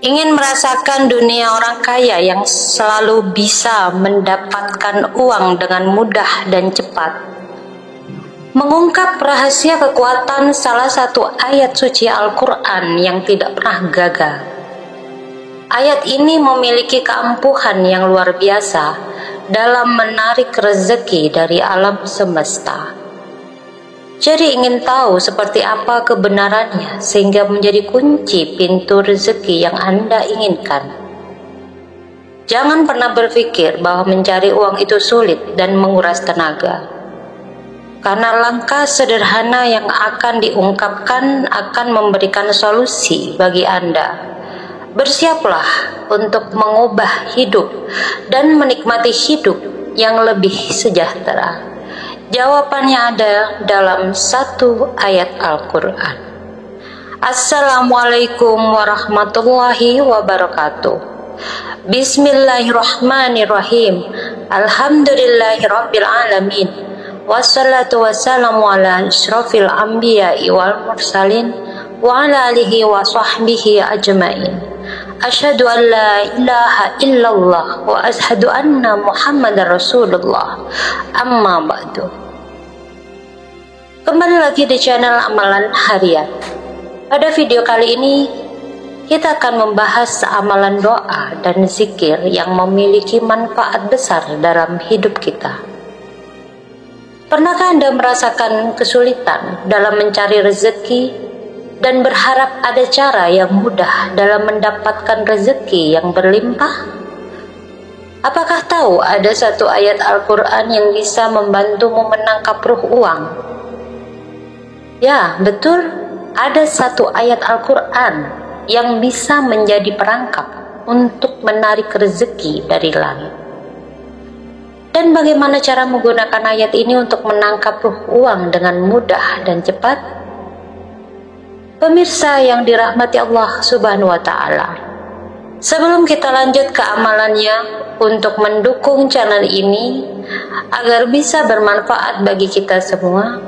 Ingin merasakan dunia orang kaya yang selalu bisa mendapatkan uang dengan mudah dan cepat? Mengungkap rahasia kekuatan salah satu ayat suci Al-Quran yang tidak pernah gagal. Ayat ini memiliki keampuhan yang luar biasa dalam menarik rezeki dari alam semesta. Jadi ingin tahu seperti apa kebenarannya sehingga menjadi kunci pintu rezeki yang Anda inginkan. Jangan pernah berpikir bahwa mencari uang itu sulit dan menguras tenaga. Karena langkah sederhana yang akan diungkapkan akan memberikan solusi bagi Anda. Bersiaplah untuk mengubah hidup dan menikmati hidup yang lebih sejahtera. Jawabannya ada dalam satu ayat Al-Quran. Assalamualaikum warahmatullahi wabarakatuh. Bismillahirrahmanirrahim. Alhamdulillahirabbil alamin. Wassalatu wassalamu ala asyrafil anbiya'i wal mursalin wa ala alihi wa sahbihi ajmain. Asyhadu an la ilaha illallah wa asyhadu anna Muhammadar Rasulullah. Amma ba'du. Kembali lagi di channel Amalan Harian. Pada video kali ini kita akan membahas amalan doa dan zikir yang memiliki manfaat besar dalam hidup kita. Pernahkah Anda merasakan kesulitan dalam mencari rezeki dan berharap ada cara yang mudah dalam mendapatkan rezeki yang berlimpah? Apakah tahu ada satu ayat Al-Quran yang bisa membantumu menangkap ruh uang? Ya, betul, ada satu ayat Al-Quran yang bisa menjadi perangkap untuk menarik rezeki dari langit. Dan bagaimana cara menggunakan ayat ini untuk menangkap ruh uang dengan mudah dan cepat? Pemirsa yang dirahmati Allah Subhanahu wa Ta'ala, sebelum kita lanjut ke amalannya, untuk mendukung channel ini agar bisa bermanfaat bagi kita semua,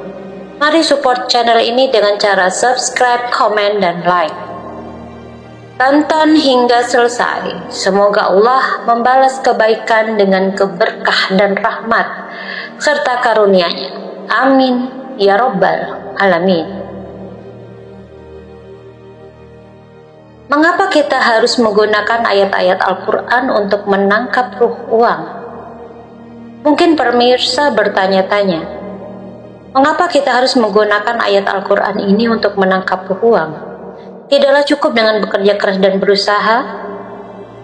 mari support channel ini dengan cara subscribe, komen, dan like. Tonton hingga selesai. Semoga Allah membalas kebaikan dengan keberkah dan rahmat serta karunia-Nya. Amin ya Rabbal Alamin. Mengapa kita harus menggunakan ayat-ayat Al-Quran untuk menangkap ruh uang? Mungkin pemirsa bertanya-tanya, mengapa kita harus menggunakan ayat Al-Quran ini untuk menangkap ruh uang? Tidaklah cukup dengan bekerja keras dan berusaha?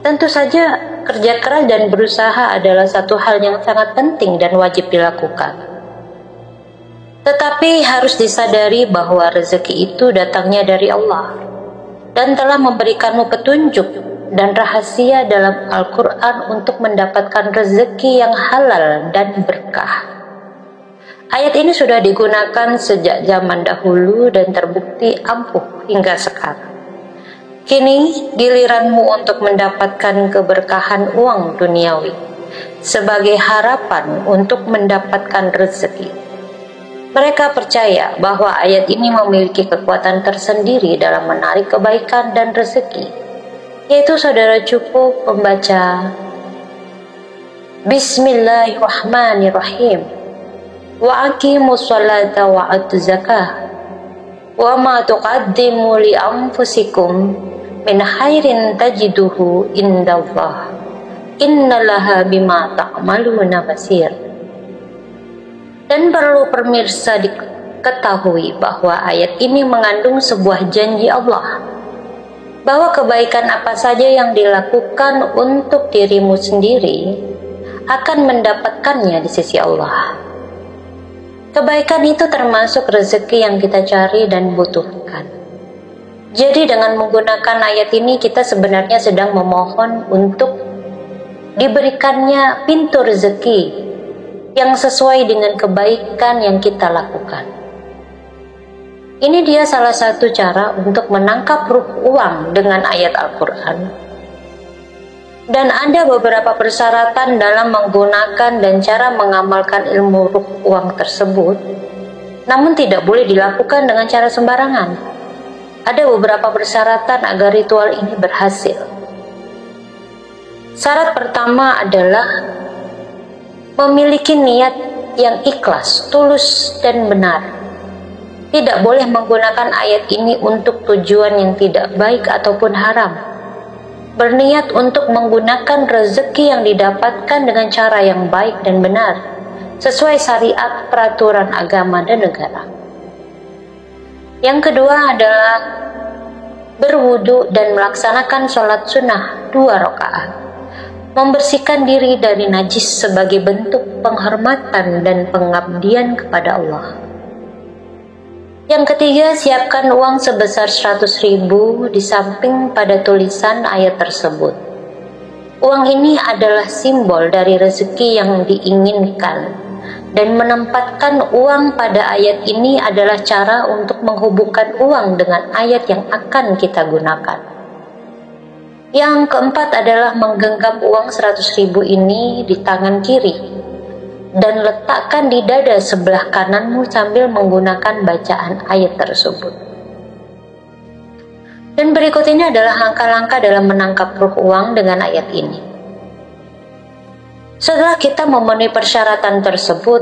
Tentu saja kerja keras dan berusaha adalah satu hal yang sangat penting dan wajib dilakukan. Tetapi harus disadari bahwa rezeki itu datangnya dari Allah dan telah memberikanmu petunjuk dan rahasia dalam Al-Quran untuk mendapatkan rezeki yang halal dan berkah. Ayat ini sudah digunakan sejak zaman dahulu dan terbukti ampuh hingga sekarang. Kini giliranmu untuk mendapatkan keberkahan uang duniawi sebagai harapan untuk mendapatkan rezeki. Mereka percaya bahwa ayat ini memiliki kekuatan tersendiri dalam menarik kebaikan dan rezeki, yaitu saudara cukup membaca Bismillahirrahmanirrahim. Wa aqimus sholata wa atuz zakah wa ma tuqaddimu li anfusikum min khairin tajiduhu indallah innallaha bima ta'maluna basir. Dan perlu pemirsa diketahui bahwa ayat ini mengandung sebuah janji Allah bahwa kebaikan apa saja yang dilakukan untuk dirimu sendiri akan mendapatkannya di sisi Allah. Kebaikan itu termasuk rezeki yang kita cari dan butuhkan. Jadi dengan menggunakan ayat ini kita sebenarnya sedang memohon untuk diberikannya pintu rezeki yang sesuai dengan kebaikan yang kita lakukan. Ini dia salah satu cara untuk menangkap ruh uang dengan ayat Al-Quran. Dan ada beberapa persyaratan dalam menggunakan dan cara mengamalkan ilmu ruh uang tersebut, namun tidak boleh dilakukan dengan cara sembarangan. Ada beberapa persyaratan agar ritual ini berhasil. Syarat pertama adalah memiliki niat yang ikhlas, tulus, dan benar. Tidak boleh menggunakan ayat ini untuk tujuan yang tidak baik ataupun haram. Berniat untuk menggunakan rezeki yang didapatkan dengan cara yang baik dan benar, sesuai syariat, peraturan agama dan negara. Yang kedua adalah berwudu dan melaksanakan sholat sunnah 2 rakaat. Membersihkan diri dari najis sebagai bentuk penghormatan dan pengabdian kepada Allah. Yang ketiga, siapkan uang sebesar 100.000 di samping pada tulisan ayat tersebut. Uang ini adalah simbol dari rezeki yang diinginkan, dan menempatkan uang pada ayat ini adalah cara untuk menghubungkan uang dengan ayat yang akan kita gunakan. Yang keempat adalah menggenggam uang 100.000 ini di tangan kiri dan letakkan di dada sebelah kananmu sambil menggunakan bacaan ayat tersebut. Dan berikut ini adalah langkah-langkah dalam menangkap ruh uang dengan ayat ini. Setelah kita memenuhi persyaratan tersebut,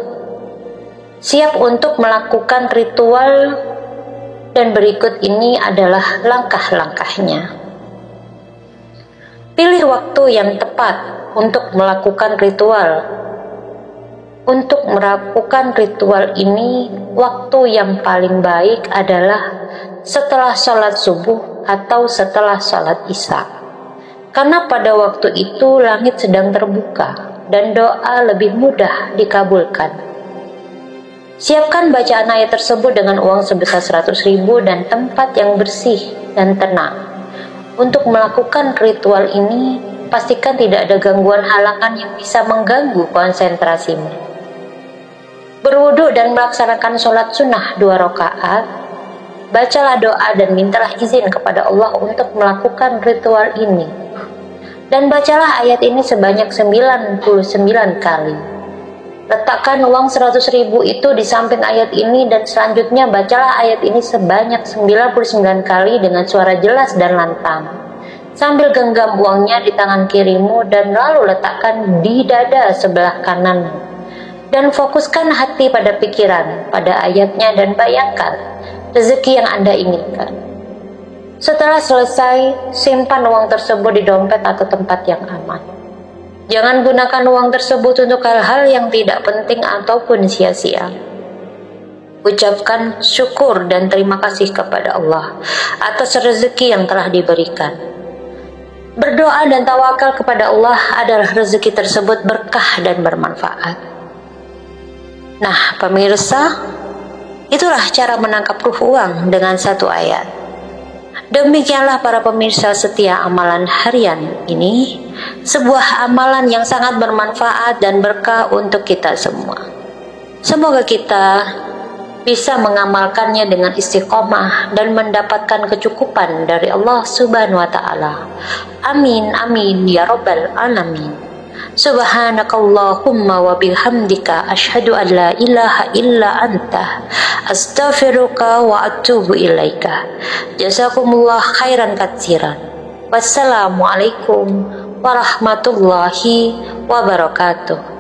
siap untuk melakukan ritual, dan berikut ini adalah langkah-langkahnya. Pilih waktu yang tepat untuk melakukan ritual. Untuk melakukan ritual ini, waktu yang paling baik adalah setelah sholat subuh atau setelah sholat isya. Karena pada waktu itu langit sedang terbuka dan doa lebih mudah dikabulkan. Siapkan bacaan ayat tersebut dengan uang sebesar 100.000 dan tempat yang bersih dan tenang. Untuk melakukan ritual ini, pastikan tidak ada gangguan halangan yang bisa mengganggu konsentrasimu. Berwudu dan melaksanakan sholat sunnah 2 rakaat. Bacalah doa dan mintalah izin kepada Allah untuk melakukan ritual ini. Dan bacalah ayat ini sebanyak 99 kali. Letakkan uang 100.000 itu di samping ayat ini dan selanjutnya bacalah ayat ini sebanyak 99 kali dengan suara jelas dan lantang. Sambil genggam uangnya di tangan kirimu dan lalu letakkan di dada sebelah kanan. Dan fokuskan hati pada pikiran, pada ayatnya dan bayangkan rezeki yang Anda inginkan. Setelah selesai, simpan uang tersebut di dompet atau tempat yang aman. Jangan gunakan uang tersebut untuk hal-hal yang tidak penting ataupun sia-sia. Ucapkan syukur dan terima kasih kepada Allah atas rezeki yang telah diberikan. Berdoa dan tawakal kepada Allah adalah rezeki tersebut berkah dan bermanfaat. Nah, pemirsa, itulah cara menangkap ruh uang dengan 1 ayat. Demikianlah para pemirsa setia amalan harian ini, sebuah amalan yang sangat bermanfaat dan berkah untuk kita semua. Semoga kita bisa mengamalkannya dengan istiqomah dan mendapatkan kecukupan dari Allah Subhanahu wa Ta'ala. Amin, amin ya Rabbal Alamin. Subhanakallahumma wa bihamdika asyhadu an la ilaha illa anta astaghfiruka wa atubu ilaika. Jazakumullah khairan katsiran. Wassalamualaikum warahmatullahi wabarakatuh.